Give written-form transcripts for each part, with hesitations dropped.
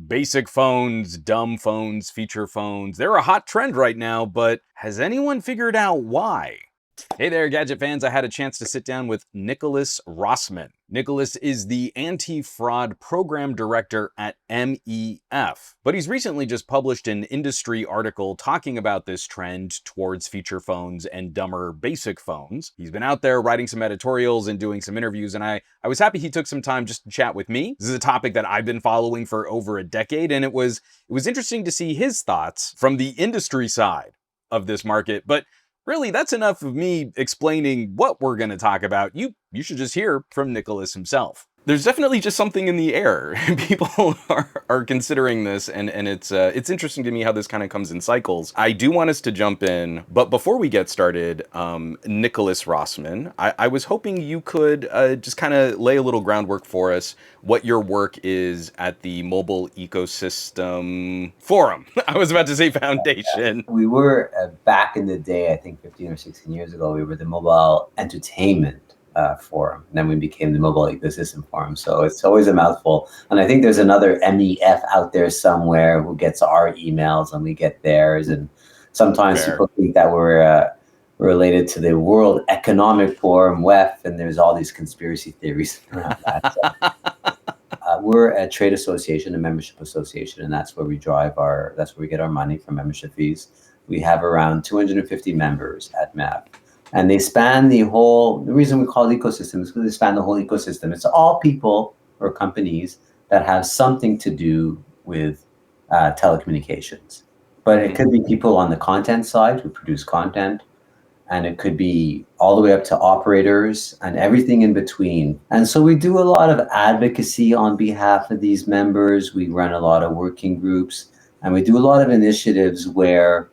Basic phones, dumb phones, feature phones, they're a hot trend right now, but has anyone figured out why? Hey there, Gadget fans. I had a chance to sit down with Nicholas Rossman. Nicholas is the anti-fraud program director at MEF, but he's recently just published an industry article talking about this trend towards feature phones and dumber basic phones. He's been out there writing some editorials and doing some interviews, and I was happy he took some time just to chat with me. This is a topic that I've been following for over a decade, and it was interesting to see his thoughts from the industry side of this market. But really, that's enough of me explaining what we're going to talk about. You should just hear from Nicholas himself. There's definitely just something in the air. People are considering this, and it's interesting to me how this kind of comes in cycles. I do want us to jump in, but before we get started, Nicholas Rossman, I was hoping you could just kind of lay a little groundwork for us, what your work is at the Mobile Ecosystem Forum. I was about to say foundation. We were, back in the day, I think 15 or 16 years ago, we were the Mobile Entertainment Forum. And then we became the Mobile Ecosystem Forum. So it's always a mouthful. And I think there's another MEF out there somewhere who gets our emails and we get theirs. And sometimes people think that we're related to the World Economic Forum, WEF, and there's all these conspiracy theories around that. So, we're a trade association, a membership association, and that's where we that's where we get our money from membership fees. We have around 250 members at MEF. And they span the reason we call it ecosystem is because they span the whole ecosystem. It's all people or companies that have something to do with telecommunications. But it could be people on the content side who produce content, and it could be all the way up to operators and everything in between. And so we do a lot of advocacy on behalf of these members. We run a lot of working groups, and we do a lot of initiatives where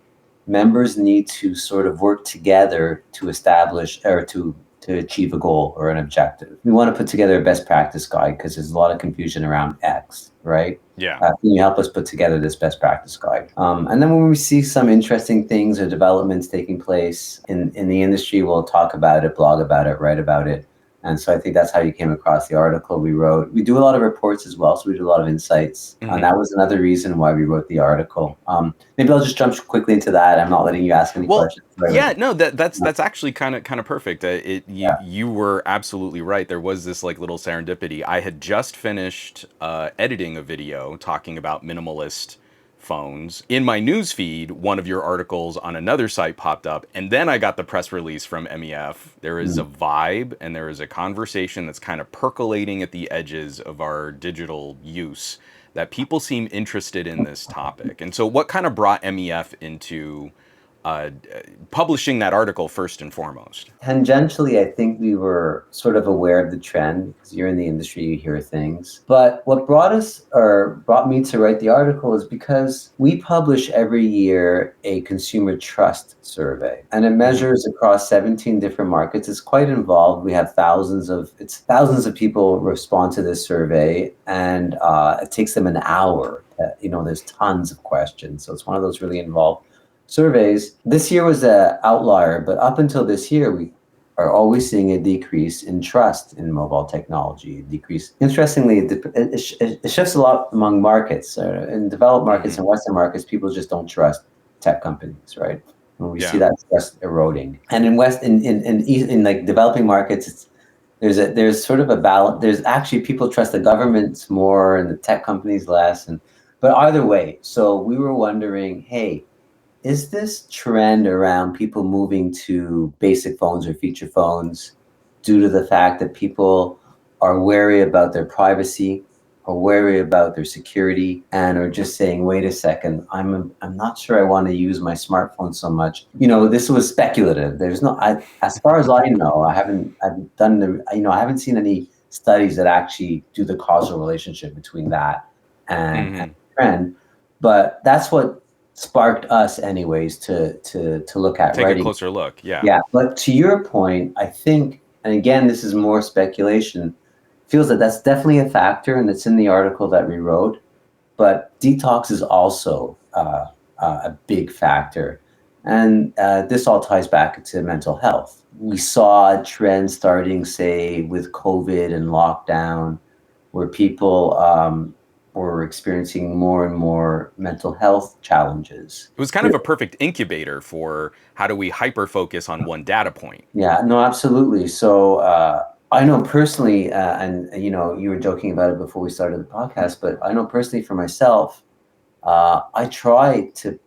members need to sort of work together to establish or to achieve a goal or an objective. We want to put together a best practice guide because there's a lot of confusion around X, right? Yeah. Can you help us put together this best practice guide? And then when we see some interesting things or developments taking place in the industry, we'll talk about it, blog about it, write about it. And so I think that's how you came across the article we wrote. We do a lot of reports as well, so we do a lot of insights. And that was another reason why we wrote the article. Maybe I'll just jump quickly into that. I'm not letting you ask any questions. Yeah, no, that's actually kind of perfect. You were absolutely right. There was this like little serendipity. I had just finished editing a video talking about minimalist phones. In my news feed, one of your articles on another site popped up, and then I got the press release from MEF. There is a vibe and there is a conversation that's kind of percolating at the edges of our digital use that people seem interested in this topic. And so what kind of brought MEF into publishing that article first and foremost? Tangentially, I think we were sort of aware of the trend because you're in the industry, you hear things. But what brought me to write the article is because we publish every year a consumer trust survey, and it measures across 17 different markets. It's quite involved. We have thousands of people respond to this survey, and it takes them an hour. There's tons of questions, so it's one of those really involved surveys. This year was an outlier, but up until this year, we are always seeing a decrease in trust in mobile technology. Interestingly, it shifts a lot among markets. In developed markets and Western markets, people just don't trust tech companies, right? And we see that trust eroding. And in like developing markets, there's sort of a balance. There's actually people trust the governments more and the tech companies less. But either way, so we were wondering, hey, is this trend around people moving to basic phones or feature phones due to the fact that people are wary about their privacy or wary about their security and are just saying, wait a second, I'm not sure I want to use my smartphone so much. This was speculative. There's as far as I know, I haven't seen any studies that actually do the causal relationship between that and trend. But that's what sparked us anyways to look at take a closer look. Yeah, but to your point, I think, and again, this is more speculation, feels that that's definitely a factor, and it's in the article that we wrote, but detox is also a big factor, and this all ties back to mental health. We saw a trend starting, say, with COVID and lockdown, where people were experiencing more and more mental health challenges. It was kind of a perfect incubator for how do we hyper focus on one data point. Yeah, no, absolutely. So I know personally, and you were joking about it before we started the podcast, but I know personally for myself, I try to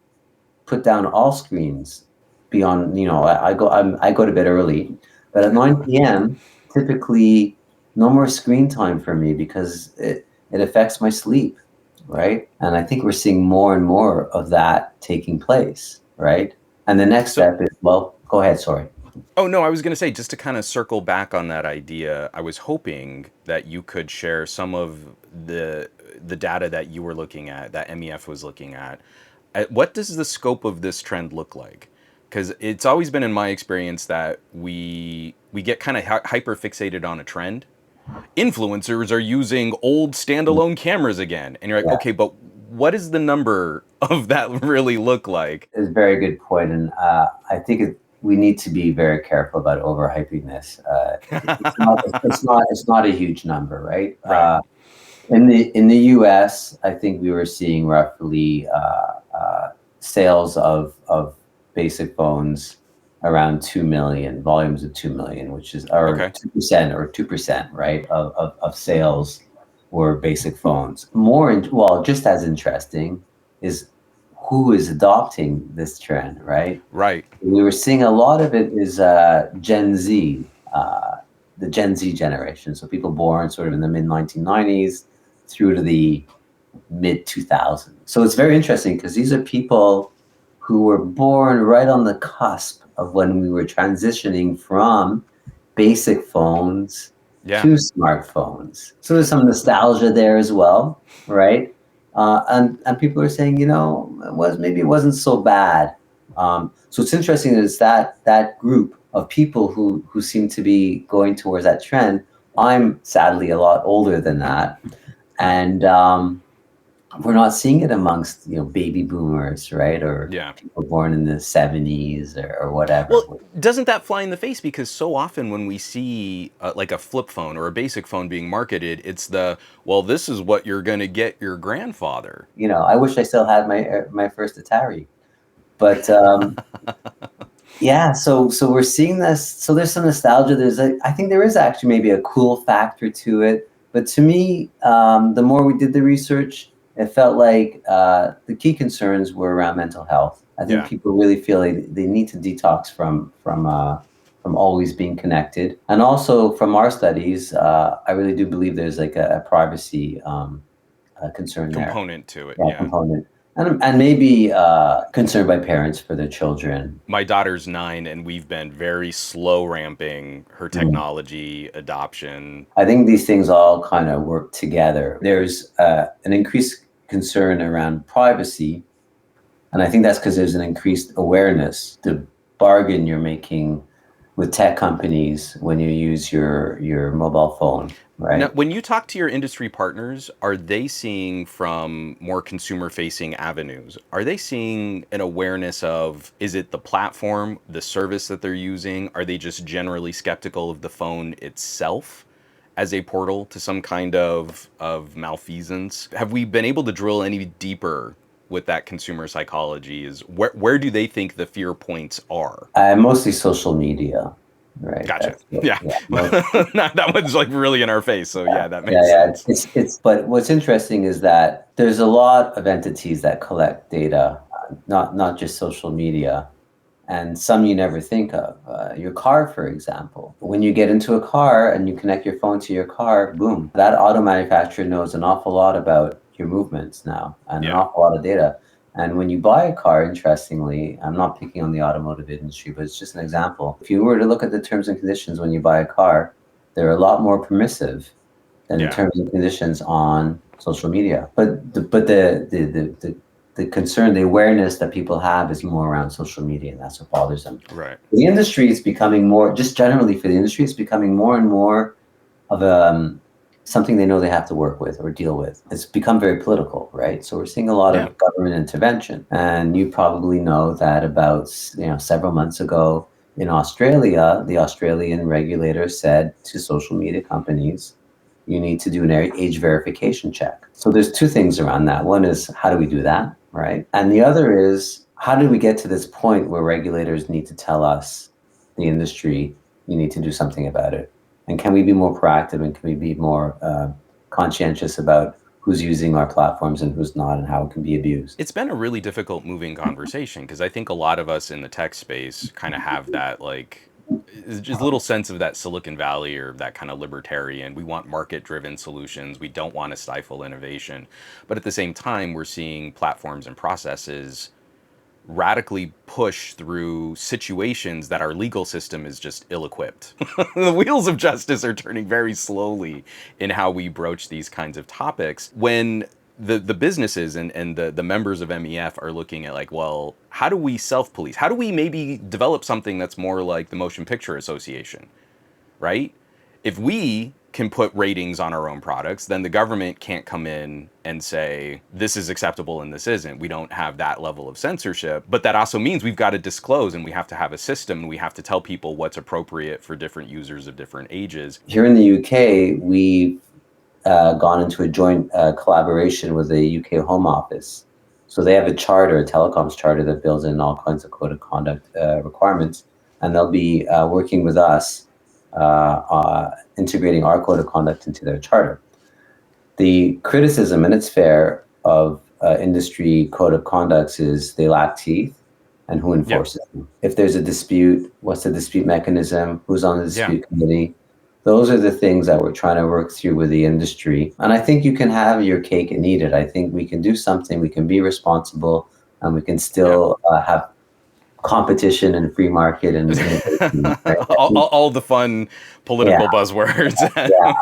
put down all screens beyond, I go to bed early, but at 9 p.m., typically no more screen time for me because it affects my sleep, right? And I think we're seeing more and more of that taking place, right? And the next So, step is, well, go ahead, sorry. oh no, I was going to say, just to kind of circle back on that idea, I was hoping that you could share some of the data that you were looking at, that MEF was looking at. What does the scope of this trend look like? Because it's always been in my experience that we get kind of hyper fixated on a trend. Influencers are using old standalone cameras again, and you're like, Yeah, okay, but what does the number of that really look like? it's a very good point, and I think we need to be very careful about overhyping this. It's not a huge number, right? Right. In the U.S., I think we were seeing roughly sales of basic phones around 2 million, volumes of 2 million, which is or Okay. 2%, right, of sales were basic phones. Just as interesting is who is adopting this trend, right? Right. We were seeing a lot of it is Gen Z, the Gen Z generation. So people born sort of in the mid 1990s through to the mid 2000s. So it's very interesting because these are people who were born right on the cusp of when we were transitioning from basic phones Yeah. to smartphones. So there's some nostalgia there as well, right? And people are saying, maybe it wasn't so bad. So it's interesting is that group of people who seem to be going towards that trend. I'm sadly a lot older than that, and we're not seeing it amongst baby boomers, right, or Yeah. people born in the 70s or whatever. Well, doesn't that fly in the face? Because so often when we see like a flip phone or a basic phone being marketed, it's well, this is what you're going to get your grandfather. I wish I still had my first Atari, but yeah. So we're seeing this. So there's some nostalgia. I think there is actually maybe a cool factor to it. But to me, the more we did the research, it felt like the key concerns were around mental health. I think Yeah. people really feel like they need to detox from always being connected, and also from our studies, I really do believe there's like a privacy concern there. Component to it. Yeah, Yeah. component, and maybe concern by parents for their children. My daughter's 9, and we've been very slow ramping her technology adoption. I think these things all kind of work together. There's an increased concern around privacy, and I think that's because there's an increased awareness. The bargain you're making with tech companies when you use your mobile phone, Now, right? when you talk to your industry partners, are they seeing from more consumer facing avenues? Are they seeing an awareness of, is it the platform, the service that they're using? Are they just generally skeptical of the phone itself as a portal to some kind of malfeasance? Have we been able to drill any deeper with that consumer psychology? Is where do they think the fear points are? Mostly social media, right? Gotcha. That's it. Yeah. Yeah, That one's like really in our face. So yeah, that yeah, makes yeah. sense. It's. But what's interesting is that there's a lot of entities that collect data, not just social media, and some you never think of. Your car, for example. When you get into a car and you connect your phone to your car, boom, that auto manufacturer knows an awful lot about your movements now and an Yeah. awful lot of data. And when you buy a car, interestingly, I'm not picking on the automotive industry, but it's just an example. If you were to look at the terms and conditions when you buy a car, they're a lot more permissive than the Yeah. terms and conditions on social media. But the concern, the awareness that people have is more around social media, and that's what bothers them. Right. The industry is becoming more, just generally for the industry, it's becoming more and more of something they know they have to work with or deal with. It's become very political, right? So we're seeing a lot Yeah. of government intervention, and you probably know that about several months ago in Australia, the Australian regulator said to social media companies, you need to do an age verification check. So there's two things around that. One is, how do we do that, right? And the other is, how did we get to this point where regulators need to tell us, the industry, you need to do something about it? And can we be more proactive, and can we be more conscientious about who's using our platforms and who's not, and how it can be abused? It's been a really difficult moving conversation because I think a lot of us in the tech space kind of have that, like, just a little sense of that Silicon Valley or that kind of libertarian. We want market driven solutions. We don't want to stifle innovation. But at the same time, we're seeing platforms and processes radically push through situations that our legal system is just ill-equipped. The wheels of justice are turning very slowly in how we broach these kinds of topics when the businesses and the members of MEF are looking at, like, well, how do we self-police? How do we maybe develop something that's more like the Motion Picture Association, right? If we can put ratings on our own products, then the government can't come in and say, this is acceptable and this isn't. We don't have that level of censorship. But that also means we've got to disclose, and we have to have a system, and we have to tell people what's appropriate for different users of different ages. Here in the UK, we've gone into a joint collaboration with the UK Home Office. So they have a charter, a telecoms charter, that builds in all kinds of code of conduct requirements, and they'll be working with us, integrating our code of conduct into their charter. The criticism, and it's fair, of industry code of conducts is they lack teeth, and who enforces them. If there's a dispute, what's the dispute mechanism? Who's on the dispute committee? Those are the things that we're trying to work through with the industry. And I think you can have your cake and eat it. I think we can do something, we can be responsible, and we can still have competition and free market and right? all the fun political buzzwords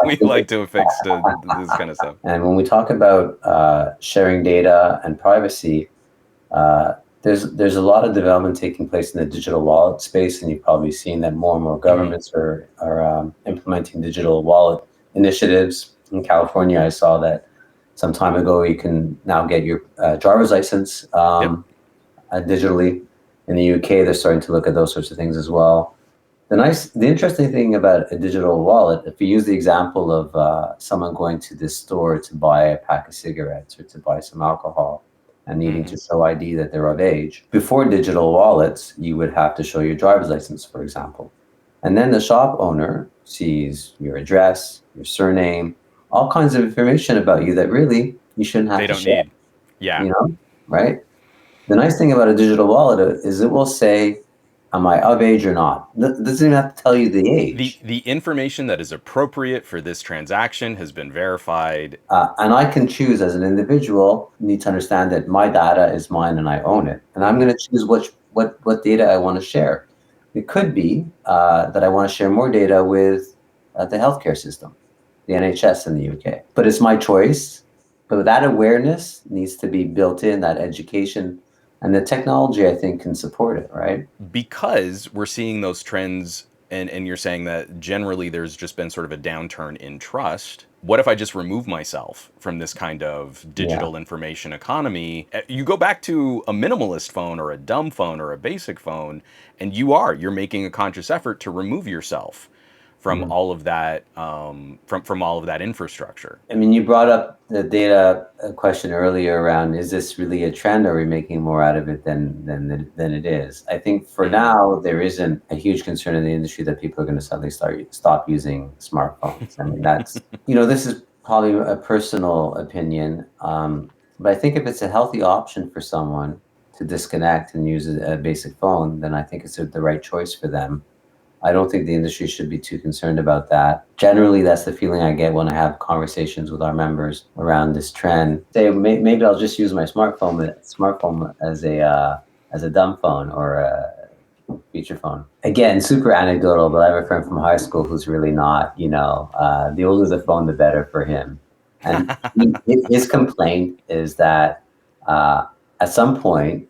we like to affix to this kind of stuff. And when we talk about sharing data and privacy, there's a lot of development taking place in the digital wallet space, and you've probably seen that more and more governments are implementing digital wallet initiatives. In California, I saw that some time ago, you can now get your driver's license digitally. In the UK, they're starting to look at those sorts of things as well. The interesting thing about a digital wallet, if you use the example of someone going to this store to buy a pack of cigarettes or to buy some alcohol and needing to show ID that they're of age, before digital wallets, you would have to show your driver's license, for example. And then the shop owner sees your address, your surname, all kinds of information about you that really you shouldn't have to share. You know, right? The nice thing about a digital wallet is it will say, am I of age or not? It doesn't even have to tell you the age. The information that is appropriate for this transaction has been verified. And I can choose as an individual, need to understand that my data is mine and I own it. And I'm going to choose what data I want to share. It could be that I want to share more data with the healthcare system, the NHS in the UK. But it's my choice. But that awareness needs to be built in, that education. And the technology, I think, can support it, right? Because we're seeing those trends, and you're saying that generally there's just been sort of a downturn in trust. What if I just remove myself from this kind of digital information economy? You go back to a minimalist phone or a dumb phone or a basic phone, and you're making a conscious effort to remove yourself from all of that, from all of that infrastructure. I mean, you brought up the data question earlier around, is this really a trend, or are we making more out of it than it is? I think for now, there isn't a huge concern in the industry that people are going to suddenly stop using smartphones. I mean, that's, this is probably a personal opinion, but I think if it's a healthy option for someone to disconnect and use a basic phone, then I think it's the right choice for them. I don't think the industry should be too concerned about that. Generally, that's the feeling I get when I have conversations with our members around this trend. Say, maybe I'll just use my smartphone as a dumb phone or a feature phone. Again, super anecdotal, but I have a friend from high school who's really not, the older the phone, the better for him. And his complaint is that at some point,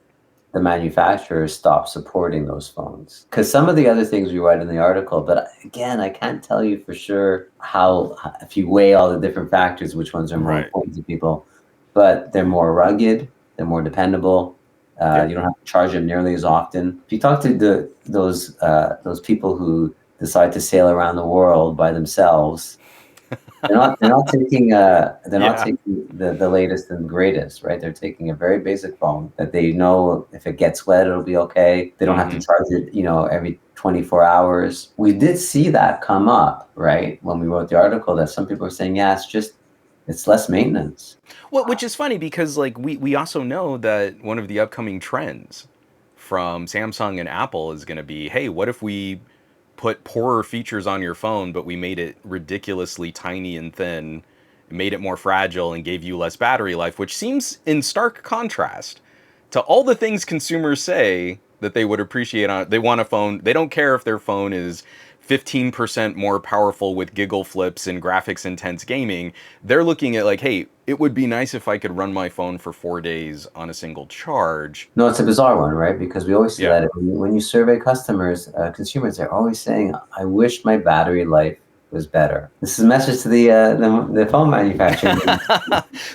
the manufacturers stop supporting those phones. Because some of the other things we write in the article, but again, I can't tell you for sure how, if you weigh all the different factors, which ones are more important to people, but they're more rugged, they're more dependable. You don't have to charge them nearly as often. If you talk to those people who decide to sail around the world by themselves, They're not taking Yeah. the latest and greatest, right? They're taking a very basic phone that they know if it gets wet, it'll be okay. They don't have to Hmm. charge it, every 24 hours. We did see that come up, right? When we wrote the article, that some people are saying, yeah, it's less maintenance. Well, which is funny because like we also know that one of the upcoming trends from Samsung and Apple is going to be, hey, what if we put poorer features on your phone, but we made it ridiculously tiny and thin, made it more fragile, and gave you less battery life, which seems in stark contrast to all the things consumers say that they would appreciate on. They want a phone. They don't care if their phone is 15% more powerful with giggle flips and graphics intense gaming. They're looking at like, hey, it would be nice if I could run my phone for 4 days on a single charge. No, it's a bizarre one, right? Because we always see Yeah. that when you survey customers, consumers, they're always saying, "I wish my battery life was better." This is a message to the phone manufacturer.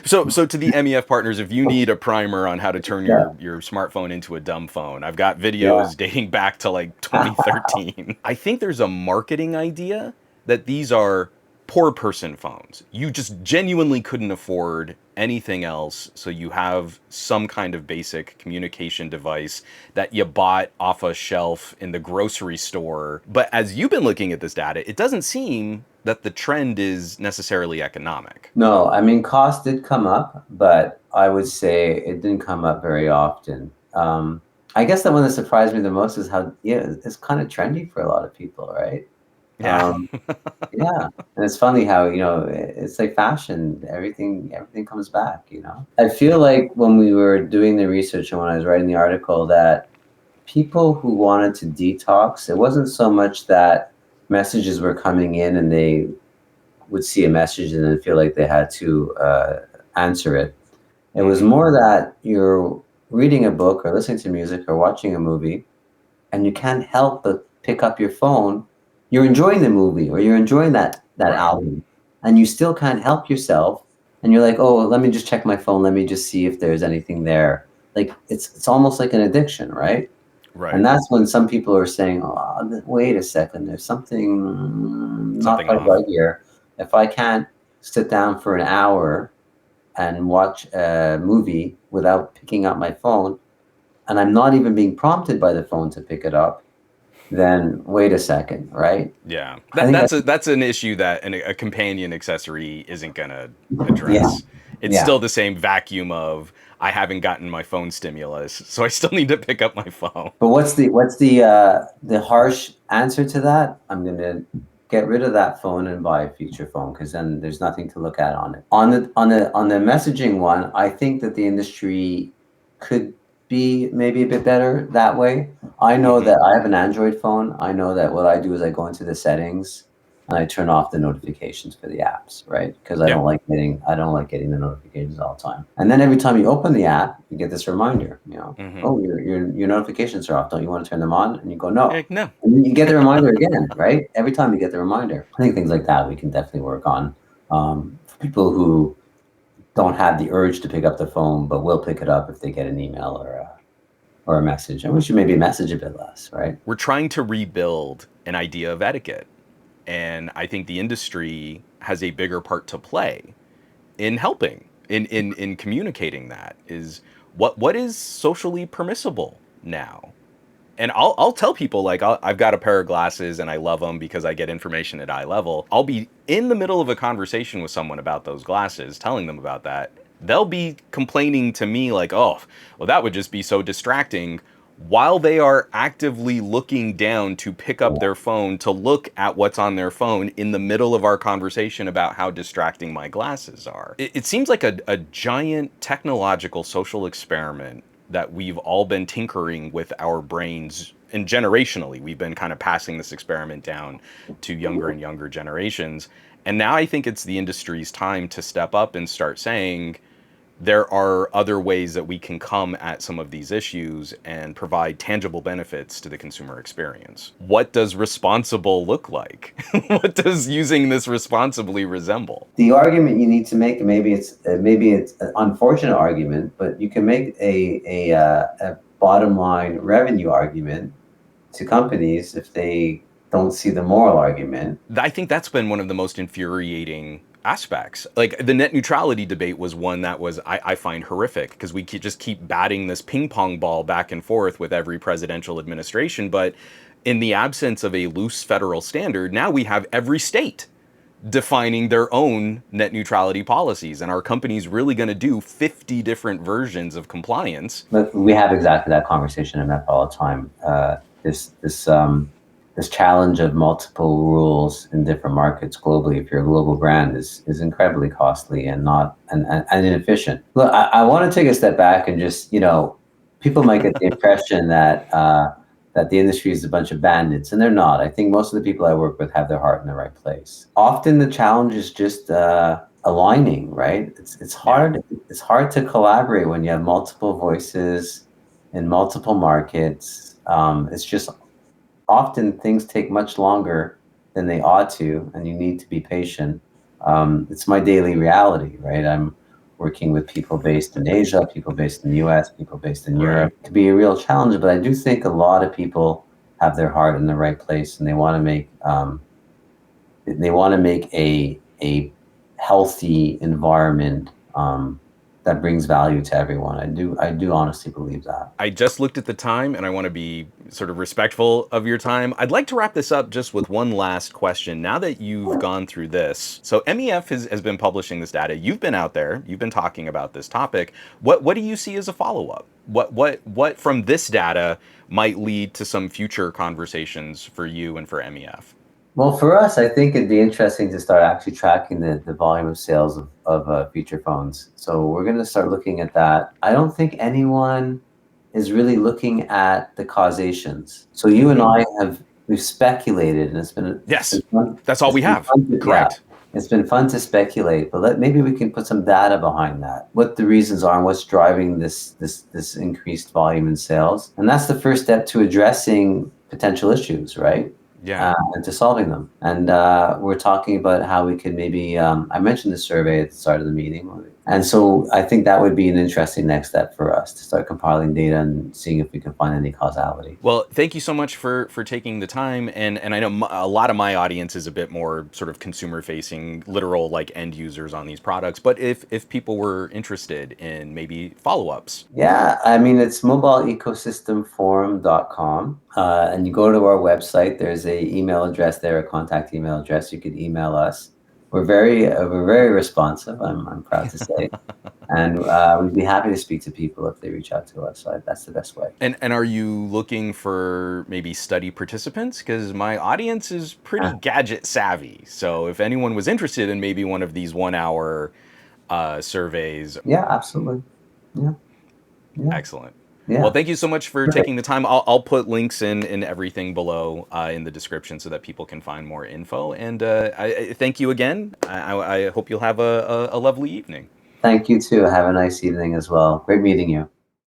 So to the MEF partners, if you need a primer on how to turn Yeah, your smartphone into a dumb phone, I've got yeah. videos dating back to like 2013. I think there's a marketing idea that these are poor person phones. You just genuinely couldn't afford anything else, so you have some kind of basic communication device that you bought off a shelf in the grocery store. But as you've been looking at this data, it doesn't seem that the trend is necessarily economic. No, I mean, cost did come up, but I would say it didn't come up very often. I guess the one that surprised me the most is how, yeah, it's kind of trendy for a lot of people, right? Yeah. Um, Yeah, and it's funny how, it's like fashion, everything comes back. I feel like when we were doing the research and when I was writing the article that people who wanted to detox, it wasn't so much that messages were coming in and they would see a message and then feel like they had to answer it. It was Hmm. more that you're reading a book or listening to music or watching a movie and you can't help but pick up your phone. You're enjoying the movie or you're enjoying that Right. album, and you still can't help yourself. And you're like, oh, let me just check my phone. Let me just see if there's anything there. Like it's almost like an addiction, right? And Right. that's when some people are saying, oh, wait a second, there's something not Something quite off. right here. If I can't sit down for an hour and watch a movie without picking up my phone, and I'm not even being prompted by the phone to pick it up, then wait a second, right? Yeah. I think That's an issue that a companion accessory isn't gonna yeah, address. It's yeah. still the same vacuum of I haven't gotten my phone stimulus, so I still need to pick up my phone. But the harsh answer to that? I'm gonna get rid of that phone and buy a feature phone because then there's nothing to look at on it. On the messaging one, I think that the industry could be maybe a bit better that way. I know Hmm. that I have an Android phone. I know that what I do is I go into the settings and I turn off the notifications for the apps, right? Because I Yeah. don't like getting the notifications all the time. And then every time you open the app, you get this reminder, Hmm. oh, your notifications are off. Don't you want to turn them on? And you go, no. No. And then you get the reminder again, right? Every time you get the reminder. I think things like that we can definitely work on. For people who don't have the urge to pick up the phone, but will pick it up if they get an email or a message. And we should maybe message a bit less, right? We're trying to rebuild an idea of etiquette, and I think the industry has a bigger part to play in helping in communicating that is what is socially permissible now. And I'll tell people like I've got a pair of glasses and I love them because I get information at eye level. I'll be in the middle of a conversation with someone about those glasses, telling them about that. They'll be complaining to me like, "Oh, well that would just be so distracting," while they are actively looking down to pick up Yeah. their phone to look at what's on their phone in the middle of our conversation about how distracting my glasses are. It seems like a giant technological social experiment that we've all been tinkering with our brains, and generationally we've been kind of passing this experiment down to younger and younger generations. And now I think it's the industry's time to step up and start saying there are other ways that we can come at some of these issues and provide tangible benefits to the consumer experience. What does responsible look like? What does using this responsibly resemble? The argument you need to make, and maybe it's an unfortunate argument, but you can make a bottom line revenue argument to companies if they don't see the moral argument. I think that's been one of the most infuriating aspects. Like the net neutrality debate was one that was I find horrific because we just keep batting this ping pong ball back and forth with every presidential administration. But in the absence of a loose federal standard, now we have every state defining their own net neutrality policies. And our company's really going to do 50 different versions of compliance. But we have exactly that conversation in MEF all the time. This challenge of multiple rules in different markets globally, if you're a global brand, is incredibly costly and not and inefficient. Look, I want to take a step back and just, people might get the impression that that the industry is a bunch of bandits, and they're not. I think most of the people I work with have their heart in the right place. Often the challenge is just aligning, right? It's hard. It's hard to collaborate when you have multiple voices in multiple markets. It's just often things take much longer than they ought to, and you need to be patient. It's my daily reality, right? I'm working with people based in Asia, people based in the US, people based in Europe. It can be a real challenge, but I do think a lot of people have their heart in the right place, and they want to make a healthy environment that brings value to everyone. I do honestly believe that. I just looked at the time and I want to be sort of respectful of your time. I'd like to wrap this up just with one last question. Now that you've gone through this, so MEF has been publishing this data. You've been out there, you've been talking about this topic. What do you see as a follow-up? What from this data might lead to some future conversations for you and for MEF? Well, for us, I think it'd be interesting to start actually tracking the volume of sales of feature phones. So we're going to start looking at that. I don't think anyone is really looking at the causations. So you and I we've speculated, and it's been fun. That's all we have. Correct. Yeah, it's been fun to speculate, but maybe we can put some data behind that. What the reasons are and what's driving this increased volume in sales, and that's the first step to addressing potential issues, right? Yeah. And to solving them. And we're talking about how we could maybe, I mentioned the survey at the start of the meeting. And so I think that would be an interesting next step for us to start compiling data and seeing if we can find any causality. Well, thank you so much for taking the time. And I know a lot of my audience is a bit more sort of consumer facing, literal like end users on these products. But if people were interested in maybe follow-ups. Yeah, I mean, it's mobileecosystemforum.com. And you go to our website, there's a email address there, a contact email address. You could email us. We're very responsive, I'm proud to say. And we'd be happy to speak to people if they reach out to us. So that's the best way. And are you looking for maybe study participants? Because my audience is pretty gadget savvy. So if anyone was interested in maybe one of these 1 hour surveys. Yeah, absolutely. Yeah. Excellent. Yeah. Well, thank you so much for taking the time. I'll put links in everything below in the description so that people can find more info. And I thank you again. I hope you'll have a lovely evening. Thank you too. Have a nice evening as well. Great meeting you.